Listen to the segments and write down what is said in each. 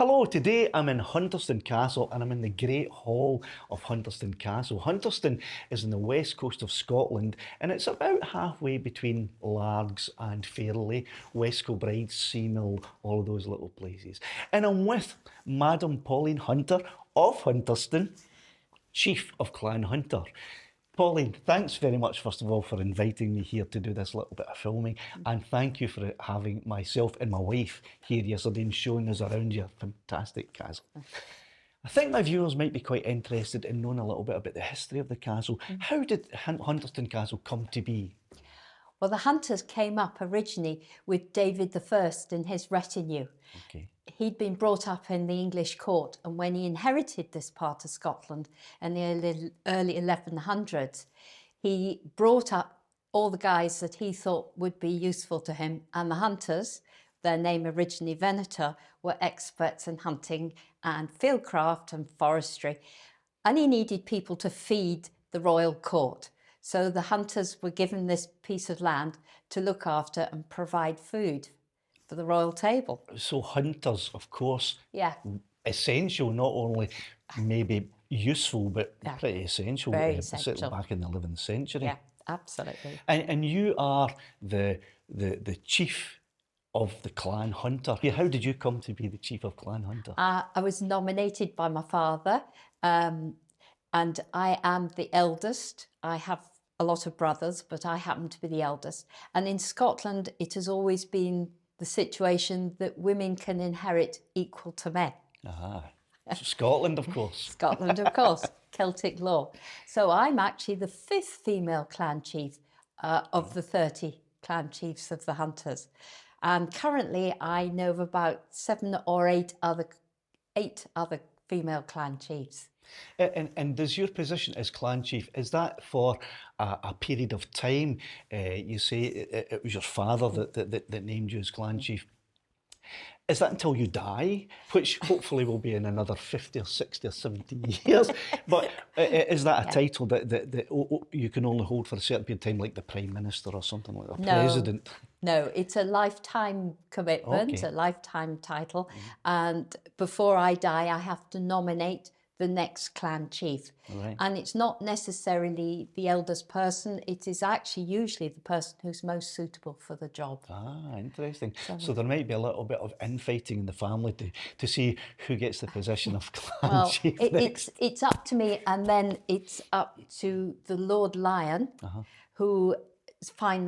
Hello, today I'm in Hunterston Castle and I'm in the Great Hall of Hunterston Castle. Hunterston is on the west coast of Scotland and it's about halfway between Largs and Fairlie, West Kilbride, Seamill, all of those little places. And I'm with Madam Pauline Hunter of Hunterston, Chief of Clan Hunter. Pauline, thanks very much, first of all, for inviting me here to do this little bit of filming. And thank you for having myself and my wife here yesterday and showing us around your fantastic castle. I think my viewers might be quite interested in knowing a little bit about the history of the castle. How did Hunterston Castle come to be? Well, the Hunters came up originally with David I and his retinue. Okay. He'd been brought up in the English court, and when he inherited this part of Scotland in the early 1100s, he brought up all the guys that he thought would be useful to him, and the Hunters, their name originally Venator, were experts in hunting and fieldcraft and forestry, and he needed people to feed the royal court. So the Hunters were given this piece of land to look after and provide food for the royal table. So hunters, of course, Yeah. essential, not only maybe useful, but Yeah. pretty essential, Very certainly essential. back in the 11th century. Yeah, absolutely. And you are the chief of the Clan Hunter. How did you come to be the chief of Clan Hunter? I was nominated by my father, and I am the eldest. I have a lot of brothers, but I happen to be the eldest. And in Scotland, it has always been the situation that women can inherit equal to men. Ah, so Scotland, of course. Scotland, of course, Celtic law. So I'm actually the 5th female clan chief of the 30 clan chiefs of the Hunters. And currently I know of about 7 or 8 other female clan chiefs. And does your position as clan chief, is that for a period of time? You say it was your father that named you as clan chief. Is that until you die, which hopefully will be in another 50 or 60 or 70 years? But is that a title that you can only hold for a certain period of time, like the Prime Minister or something like that, No. President? No, it's a lifetime commitment, Okay. a lifetime title. And before I die, I have to nominate the next clan chief. Right. And it's not necessarily the eldest person, it is actually usually the person who's most suitable for the job. Ah, interesting. So there might be a little bit of infighting in the family to see who gets the position of clan Well, chief next. it's up to me, and then it's up to the Lord Lion, who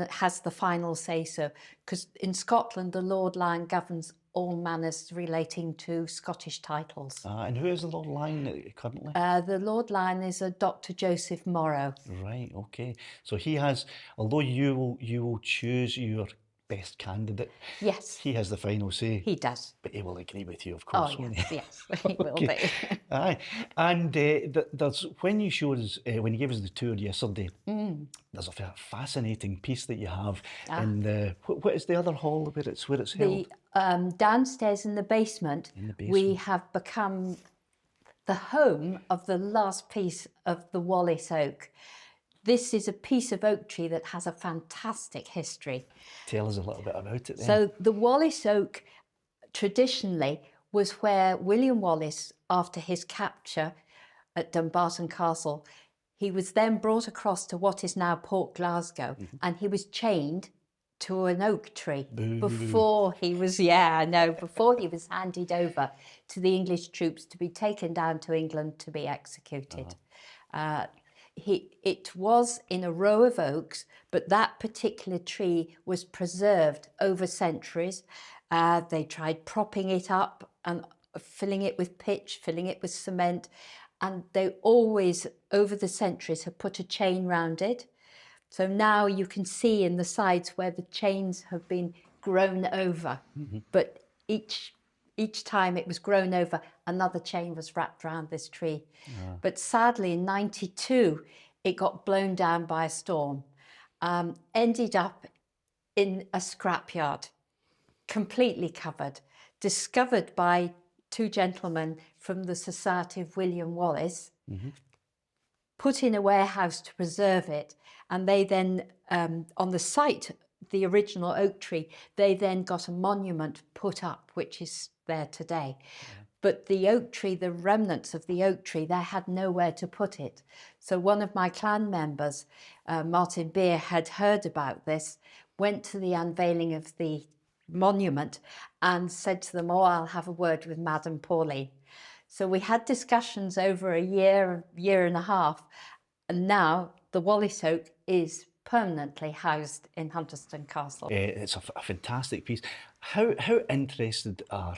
has the final say-so. Because in Scotland, the Lord Lion governs all matters relating to Scottish titles. And who is the Lord Lion currently? The Lord Lion is a Dr. Joseph Morrow. Right, okay. So he has, although you will choose your best candidate, Yes, he has the final say. he does. But he will agree with you, of Oh, course, won't he? yes, he will Okay. be. Aye, and there's when you showed us when you gave us the tour yesterday. There's a fascinating piece that you have in the what is the other hall where it's held? The downstairs in the basement, we have become the home of the last piece of the Wallace Oak. This is a piece of oak tree that has a fantastic history. Tell us a little bit about it then. So the Wallace Oak traditionally was where William Wallace, after his capture at Dumbarton Castle, he was then brought across to what is now Port Glasgow, and he was chained to an oak tree before he was handed over to the English troops to be taken down to England to be executed. It was in a row of oaks, but that particular tree was preserved over centuries. They tried propping it up and filling it with pitch, filling it with cement, and they always, over the centuries, have put a chain round it. So now you can see in the sides where the chains have been grown over, but each time it was grown over, another chain was wrapped around this tree. But sadly, in '92, it got blown down by a storm, ended up in a scrapyard, completely covered, discovered by 2 gentlemen from the Society of William Wallace, put in a warehouse to preserve it, and they then, on the site, the original oak tree, they then got a monument put up, which is there today. But the oak tree, the remnants of the oak tree, they had nowhere to put it. So one of my clan members, Martin Beer, had heard about this, went to the unveiling of the monument and said to them, oh, I'll have a word with Madame Pauline. So we had discussions over a year and a half, and now the Wallace Oak is permanently housed in Hunterston Castle. It's a fantastic piece. How interested are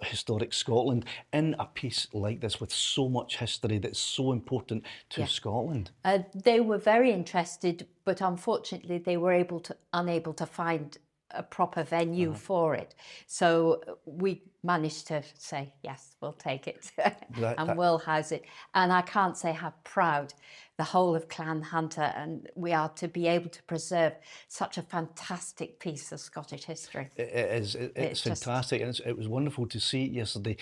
historic Scotland in a piece like this with so much history that's so important to Scotland? They were very interested, but unfortunately they were unable to find a proper venue for it. So we managed to say, yes, we'll take it and we'll house it. And I can't say how proud the whole of Clan Hunter and we are to be able to preserve such a fantastic piece of Scottish history. It is. It's fantastic, and it was wonderful to see it yesterday.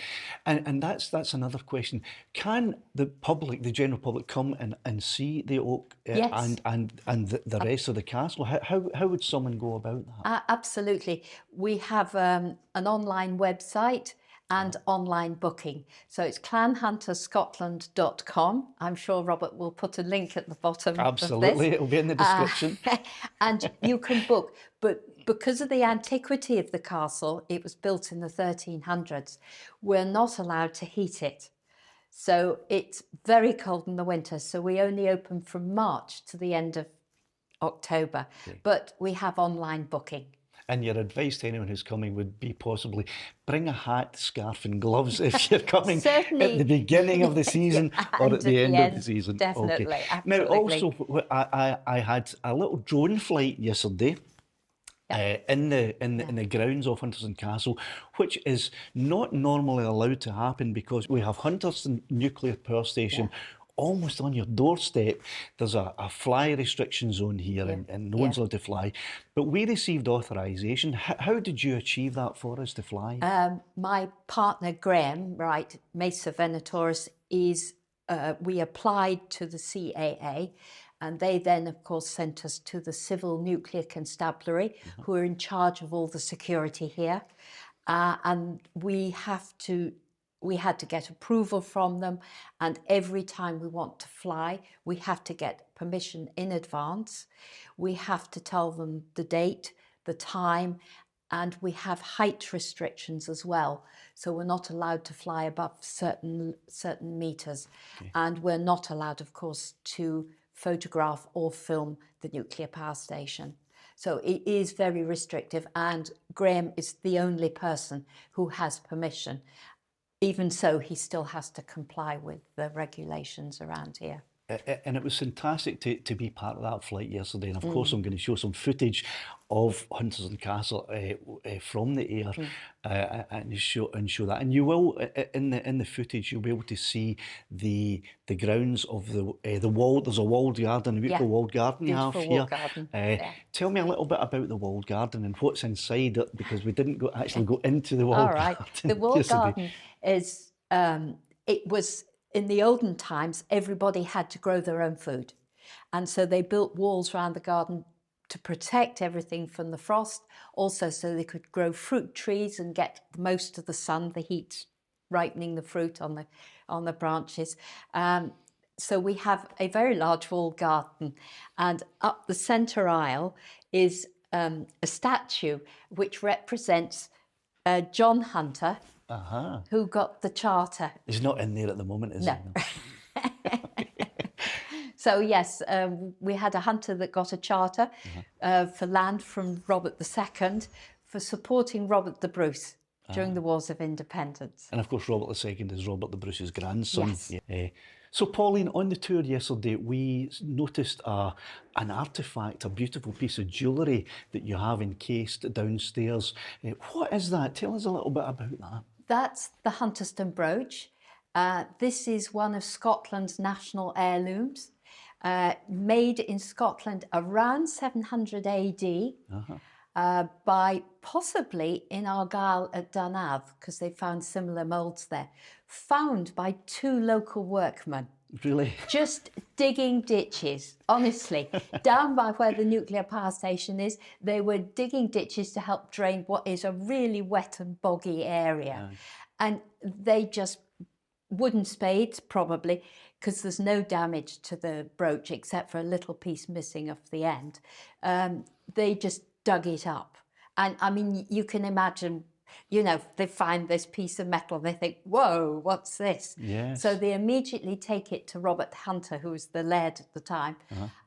And that's another question. Can the public, the general public, come and see the oak Yes. and the rest of the castle? How would someone go about that? Absolutely. We have an online website and online booking. So it's clanhunterscotland.com. I'm sure Robert will put a link at the bottom Absolutely, of this. it'll be in the description. And you can book. But because of the antiquity of the castle, it was built in the 1300s, we're not allowed to heat it. So it's very cold in the winter. So we only open from March to the end of October. But we have online booking. And your advice to anyone who's coming would be possibly bring a hat, scarf and gloves if you're coming Certainly. at the beginning of the season or at the end of the season. Definitely, Okay. absolutely. Now also, I had a little drone flight yesterday. In the grounds of Hunterston Castle, which is not normally allowed to happen because we have Hunterston Nuclear Power Station almost on your doorstep. There's a fly restriction zone here and no one's allowed to fly. But we received authorisation. How did you achieve that for us to fly? My partner Graham, Mesa Venatoris, we applied to the CAA and they then of course sent us to the Civil Nuclear Constabulary who are in charge of all the security here. And we had to get approval from them, and every time we want to fly, we have to get permission in advance. We have to tell them the date, the time, and we have height restrictions as well. So we're not allowed to fly above certain meters. And we're not allowed, of course, to photograph or film the nuclear power station. So it is very restrictive, and Graham is the only person who has permission. Even so, he still has to comply with the regulations around here. And it was fantastic to be part of that flight yesterday. And of course, I'm going to show some footage of Hunterston Castle from the air and show that. And you will, in the footage, you'll be able to see the grounds of the wall. There's a walled garden, a beautiful walled garden you have here. Garden. Tell me a little bit about the walled garden and what's inside it, because we didn't actually go into the walled garden. The walled garden is, it was, in the olden times, everybody had to grow their own food. And so they built walls around the garden to protect everything from the frost, also so they could grow fruit trees and get most of the sun, the heat, ripening the fruit on the branches. So we have a very large walled garden, and up the centre aisle is a statue which represents John Hunter, who got the charter. He's not in there at the moment, is he? No. So yes, we had a hunter that got a charter for land from Robert II for supporting Robert the Bruce during the Wars of Independence. And of course, Robert II is Robert the Bruce's grandson. Yes. So Pauline, on the tour yesterday, we noticed an artefact, a beautiful piece of jewellery that you have encased downstairs. What is that? Tell us a little bit about that. That's the Hunterston brooch. This is one of Scotland's national heirlooms, made in Scotland around 700 AD by possibly in Argyll at Dunav, because they found similar moulds there, found by two local workmen. Really? Just digging ditches, honestly. Down by where the nuclear power station is, they were digging ditches to help drain what is a really wet and boggy area. Aye. And they just, wooden spades probably, because there's no damage to the brooch except for a little piece missing off the end. They just dug it up. And I mean, you can imagine, you know, they find this piece of metal and they think, whoa, what's this? Yes. So they immediately take it to Robert Hunter, who was the laird at the time,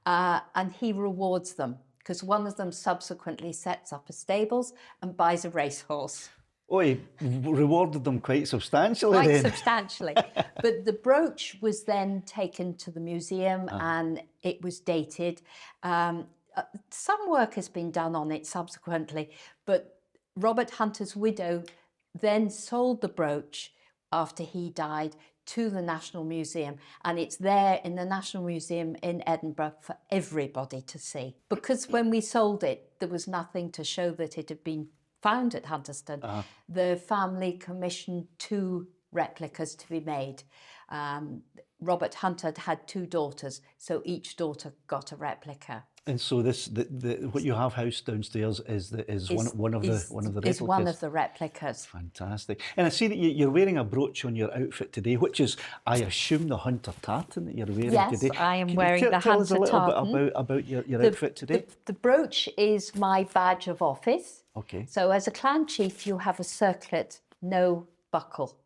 and he rewards them because one of them subsequently sets up a stables and buys a racehorse. Oh, he rewarded them quite substantially Quite then. substantially. But the brooch was then taken to the museum and it was dated. Some work has been done on it subsequently, but Robert Hunter's widow then sold the brooch after he died to the National Museum, and it's there in the National Museum in Edinburgh for everybody to see. Because when we sold it, there was nothing to show that it had been found at Hunterston. The family commissioned 2 replicas to be made. Robert Hunter had 2 daughters, so each daughter got a replica. And so this, what you have housed downstairs is one of the replicas. Is one of the replicas. Fantastic. And I see that you're wearing a brooch on your outfit today, which is, I assume, the Hunter tartan that you're wearing today. Yes, I am Can wearing you the tell us a Hunter little tartan. bit about your outfit today? The brooch is my badge of office. Okay. So as a clan chief, you have a circlet, no buckle,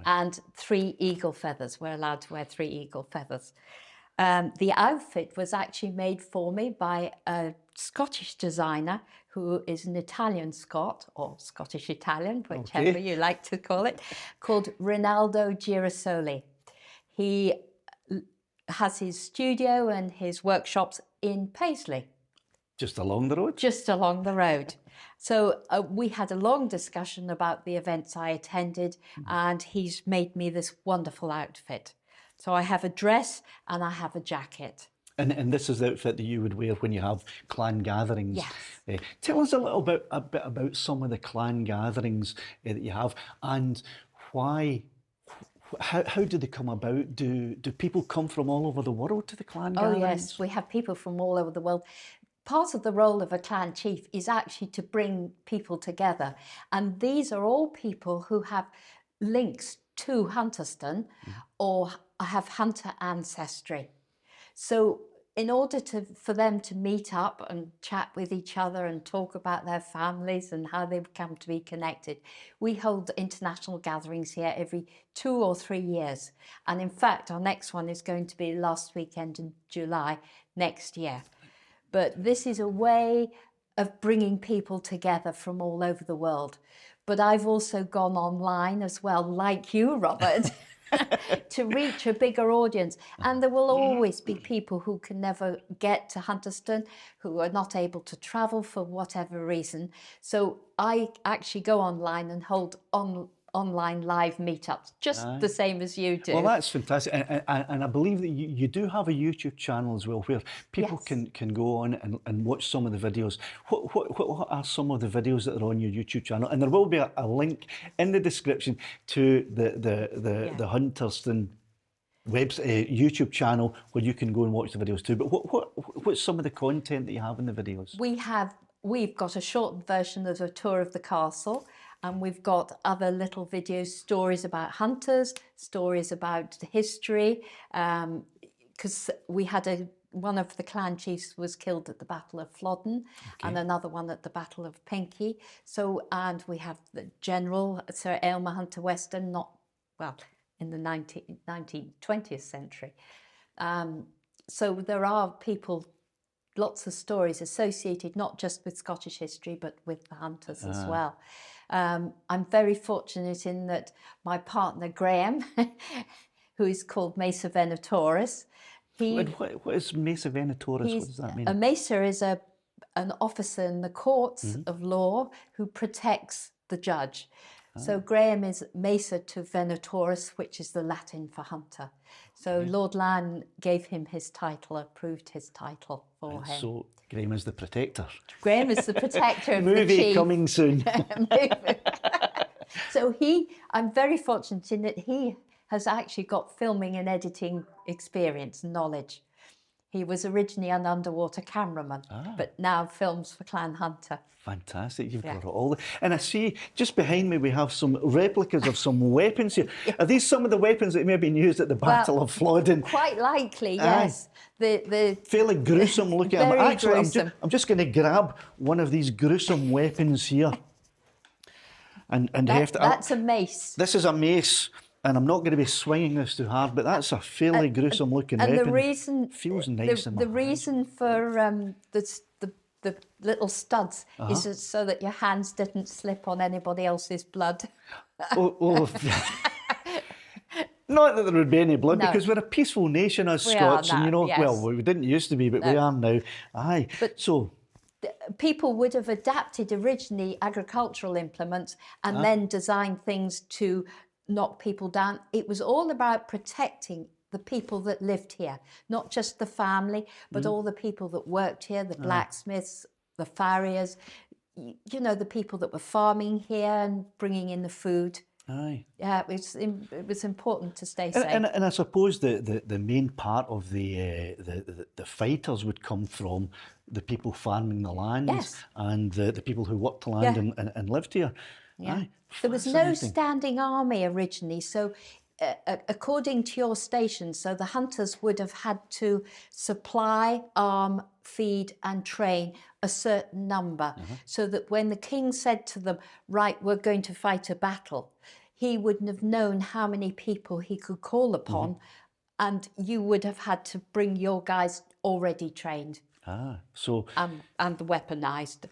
and 3 eagle feathers. We're allowed to wear 3 eagle feathers. The outfit was actually made for me by a Scottish designer who is an Italian Scot, or Scottish Italian, whichever you like to call it, called Rinaldo Girasoli. He has his studio and his workshops in Paisley. Just along the road? Just along the road. So we had a long discussion about the events I attended, and he's made me this wonderful outfit. So I have a dress and I have a jacket. And this is the outfit that you would wear when you have clan gatherings. Yes. Tell us a bit about some of the clan gatherings that you have, and why. How do they come about? Do people come from all over the world to the clan gatherings? Oh yes, we have people from all over the world. Part of the role of a clan chief is actually to bring people together, and these are all people who have links to Hunterston or have Hunter ancestry. So in order for them to meet up and chat with each other and talk about their families and how they've come to be connected, we hold international gatherings here every 2 or 3 years. And in fact, our next one is going to be last weekend in July next year. But this is a way of bringing people together from all over the world. But I've also gone online as well, like you, Robert, to reach a bigger audience. And there will always be people who can never get to Hunterston, who are not able to travel for whatever reason. So I actually go online and hold online live meetups, just the same as you do. Well, that's fantastic. And I believe that you do have a YouTube channel as well, where people can go on and watch some of the videos. What are some of the videos that are on your YouTube channel? And there will be a link in the description to the Hunterston YouTube channel where you can go and watch the videos too. But what's some of the content that you have in the videos? We've got a shortened version of a tour of the castle, and we've got other little videos, stories about hunters, stories about history, because we had one of the clan chiefs was killed at the Battle of Flodden, and another one at the Battle of Pinkie. So, and we have the General Sir Aylmer Hunter Weston, in the 20th century. So there are people, lots of stories associated not just with Scottish history but with the hunters as well. I'm very fortunate in that my partner Graham, who is called Mesa Venatoris, what is Mesa Venatoris? What does that mean? A Mesa is an officer in the courts of law who protects the judge. So Graham is Mesa to Venatoris, which is the Latin for hunter. So Lord Lan gave him his title, approved his title for him. So Graham is the protector. Graham is the protector of the chief. Movie coming soon. So I'm very fortunate in that he has actually got filming and editing experience and knowledge. He was originally an underwater cameraman, but now films for Clan Hunter. Fantastic, you've got it all. And I see just behind me we have some replicas of some weapons here. Are these some of the weapons that may have been used at the Battle of Flodden? Quite likely, yes. The fairly gruesome looking. very Actually, gruesome. I'm just going to grab one of these gruesome weapons here. And that's a mace. This is a mace. And I'm not going to be swinging this too hard, but that's a fairly gruesome looking weapon. And the reason feels nice. The reason for the little studs is so that your hands didn't slip on anybody else's blood. Not that there would be any blood, because we're a peaceful nation as Scots, and well, we didn't used to be, but we are now. Aye. So people would have adapted originally agricultural implements and then designed things to knock people down. It was all about protecting the people that lived here, not just the family, but all the people that worked here, the blacksmiths, the farriers, the people that were farming here and bringing in the food. Aye. Yeah, it was important to stay safe. And I suppose the main part of the fighters would come from the people farming the lands and the people who worked the land and lived here. Yeah. Aye. There was no standing army originally, so according to your station, so the hunters would have had to supply, arm, feed and train a certain number, so that when the king said to them, right, we're going to fight a battle, he wouldn't have known how many people he could call upon, and you would have had to bring your guys already trained. So and weaponised.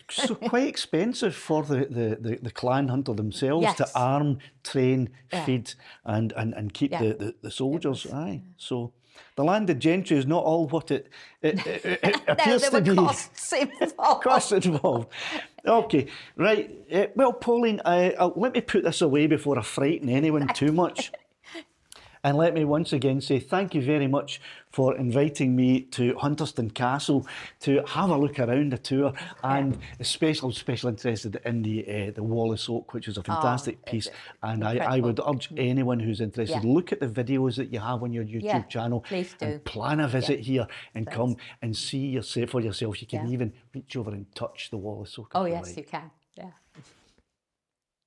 So quite expensive for the clan hunter themselves to arm, train, feed, and keep the soldiers. Aye. So the landed gentry is not all what it appears to be. Costs involved. Costs involved. Okay, right. Well, Pauline, let me put this away before I frighten anyone too much. And let me once again say thank you very much for inviting me to Hunterston Castle to have a look around the tour, and especially interested in the Wallace Oak, which is a fantastic piece. And I would urge anyone who's interested, look at the videos that you have on your YouTube channel. Please do. And plan a visit here and come and see for yourself. You can even reach over and touch the Wallace Oak. Oh, yes, you can. Yeah.